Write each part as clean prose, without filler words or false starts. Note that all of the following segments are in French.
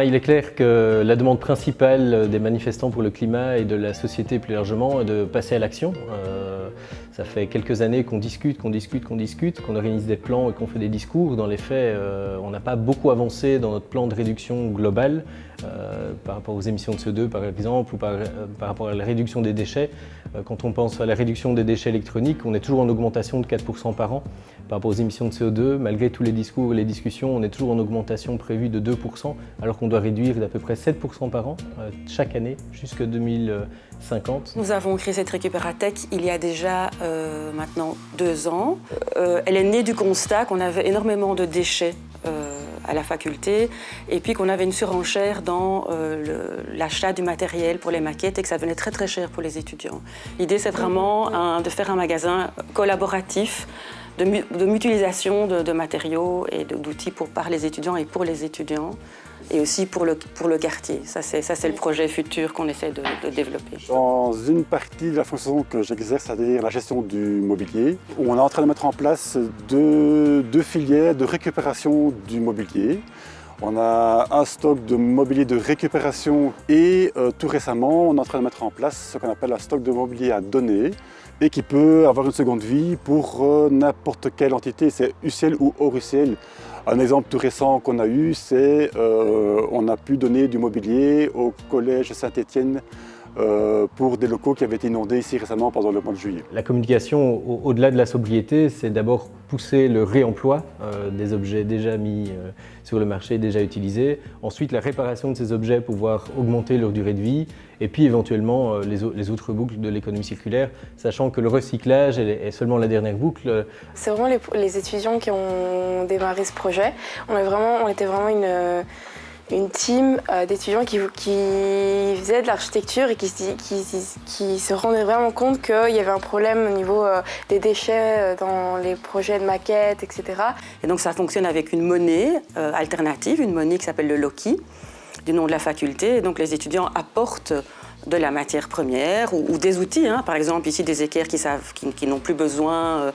Il est clair que la demande principale des manifestants pour le climat et de la société plus largement est de passer à l'action. Ça fait quelques années qu'on discute, qu'on organise des plans et qu'on fait des discours. Dans les faits, on n'a pas beaucoup avancé dans notre plan de réduction globale par rapport aux émissions de CO2 par exemple, ou par rapport à la réduction des déchets. Quand on pense à la réduction des déchets électroniques, on est toujours en augmentation de 4% par an par rapport aux émissions de CO2. Malgré tous les discours et les discussions, on est toujours en augmentation prévue de 2%, alors qu'on doit réduire d'à peu près 7% par an chaque année jusqu'à 2050. Nous avons créé cette Récupératech il y a déjà maintenant 2 ans. Elle est née du constat qu'on avait énormément de déchets à la faculté et puis qu'on avait une surenchère dans l'achat du matériel pour les maquettes et que ça venait très très cher pour les étudiants. L'idée c'est vraiment de faire un magasin collaboratif de mutualisation de matériaux et d'outils par les étudiants et pour les étudiants et aussi pour le quartier. Ça c'est le projet futur qu'on essaie de développer. Dans une partie de la fonction que j'exerce, c'est-à-dire la gestion du mobilier, on est en train de mettre en place deux filières de récupération du mobilier. On a un stock de mobilier de récupération et tout récemment, on est en train de mettre en place ce qu'on appelle un stock de mobilier à donner et qui peut avoir une seconde vie pour n'importe quelle entité, c'est UCL ou hors UCL. Un exemple tout récent qu'on a eu, c'est on a pu donner du mobilier au collège Saint-Étienne pour des locaux qui avaient été inondés ici récemment pendant le mois de juillet. La communication, au-delà de la sobriété, c'est d'abord pousser le réemploi des objets déjà mis sur le marché, déjà utilisés. Ensuite, la réparation de ces objets pour pouvoir augmenter leur durée de vie. Et puis éventuellement les autres boucles de l'économie circulaire, sachant que le recyclage est seulement la dernière boucle. C'est vraiment les étudiants qui ont démarré ce projet. On était vraiment une team d'étudiants qui faisaient de l'architecture et qui se rendaient vraiment compte qu'il y avait un problème au niveau des déchets dans les projets de maquettes, etc. Et donc ça fonctionne avec une monnaie alternative, une monnaie qui s'appelle le Loki, du nom de la faculté. Et donc les étudiants apportent de la matière première ou des outils. Par exemple, ici, des équerres qui n'ont plus besoin,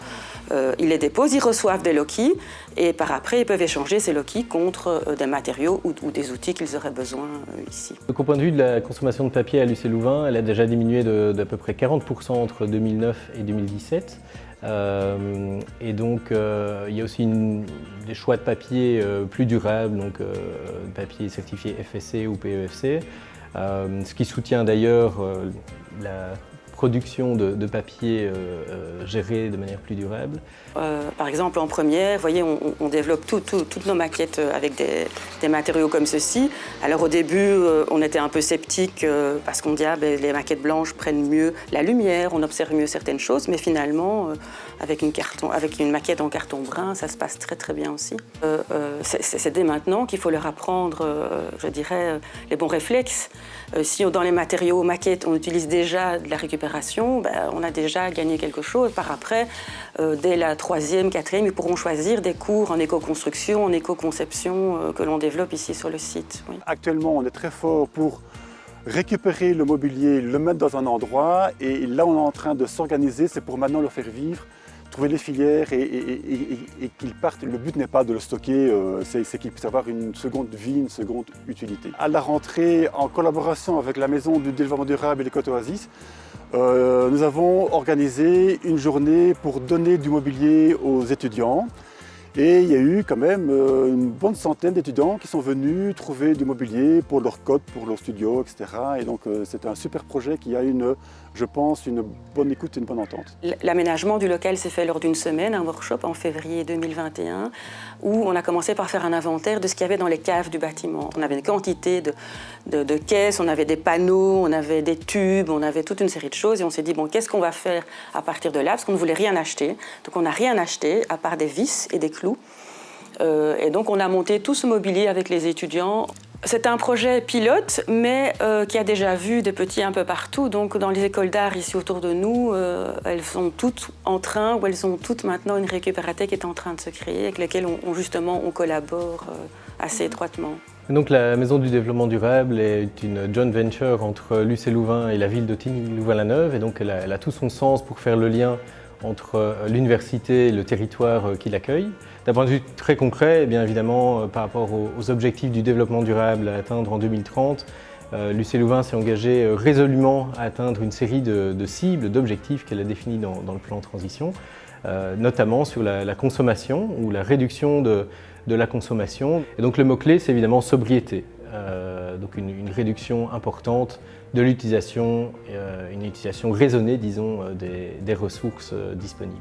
ils les déposent, ils reçoivent des Loki et par après, ils peuvent échanger ces Loki contre des matériaux ou des outils qu'ils auraient besoin ici. Donc, au point de vue de la consommation de papier à l'UC Louvain, elle a déjà diminué d'à peu près 40% entre 2009 et 2017. Et donc, il y a aussi des choix de papier plus durables, donc papier certifié FSC ou PEFC, ce qui soutient d'ailleurs la production de papier géré de manière plus durable. Par exemple, en première, vous voyez, on développe toutes nos maquettes avec des matériaux comme ceci. Alors au début, on était un peu sceptique parce qu'on dit les maquettes blanches prennent mieux la lumière, on observe mieux certaines choses, mais finalement, avec une maquette en carton brun, ça se passe très très bien aussi. C'est dès maintenant qu'il faut leur apprendre, je dirais, les bons réflexes. Si dans les matériaux maquettes, on utilise déjà de la récupération, on a déjà gagné quelque chose. Par après, dès la 3e, 4e, ils pourront choisir des cours en éco-construction, en éco-conception que l'on développe ici sur le site. Oui. Actuellement, on est très fort pour récupérer le mobilier, le mettre dans un endroit et là, on est en train de s'organiser, c'est pour maintenant le faire vivre, trouver les filières et qu'ils partent. Le but n'est pas de le stocker, c'est qu'ils puissent avoir une seconde vie, une seconde utilité. À la rentrée, en collaboration avec la Maison du développement durable et l'Éco-Oasis, nous avons organisé une journée pour donner du mobilier aux étudiants. Et il y a eu quand même une bonne centaine d'étudiants qui sont venus trouver du mobilier pour leur code, pour leur studio, etc. Et donc c'est un super projet qui a je pense, une bonne écoute et une bonne entente. L'aménagement du local s'est fait lors d'une semaine, un workshop en février 2021, où on a commencé par faire un inventaire de ce qu'il y avait dans les caves du bâtiment. On avait une quantité de caisses, on avait des panneaux, on avait des tubes, on avait toute une série de choses. Et on s'est dit, bon, qu'est-ce qu'on va faire à partir de là? Parce qu'on ne voulait rien acheter. Donc on n'a rien acheté, à part des vis et des clous. Et donc on a monté tout ce mobilier avec les étudiants. C'est un projet pilote, mais qui a déjà vu des petits un peu partout. Donc dans les écoles d'art ici autour de nous, elles sont toutes en train, ou elles ont toutes maintenant une Récupératech qui est en train de se créer, avec lesquelles on collabore assez étroitement. Donc la Maison du développement durable est une joint venture entre l'UC Louvain et la ville d'Ottignies-Louvain-la-Neuve. Et donc elle a tout son sens pour faire le lien entre l'université et le territoire qui l'accueille. D'un point de vue très concret, eh bien évidemment, par rapport aux objectifs du développement durable à atteindre en 2030, l'UC Louvain s'est engagé résolument à atteindre une série de cibles, d'objectifs qu'elle a définis dans le plan de transition, notamment sur la consommation ou la réduction de la consommation. Et donc le mot-clé, c'est évidemment sobriété. Donc une réduction importante de l'utilisation, une utilisation raisonnée, disons, des ressources disponibles.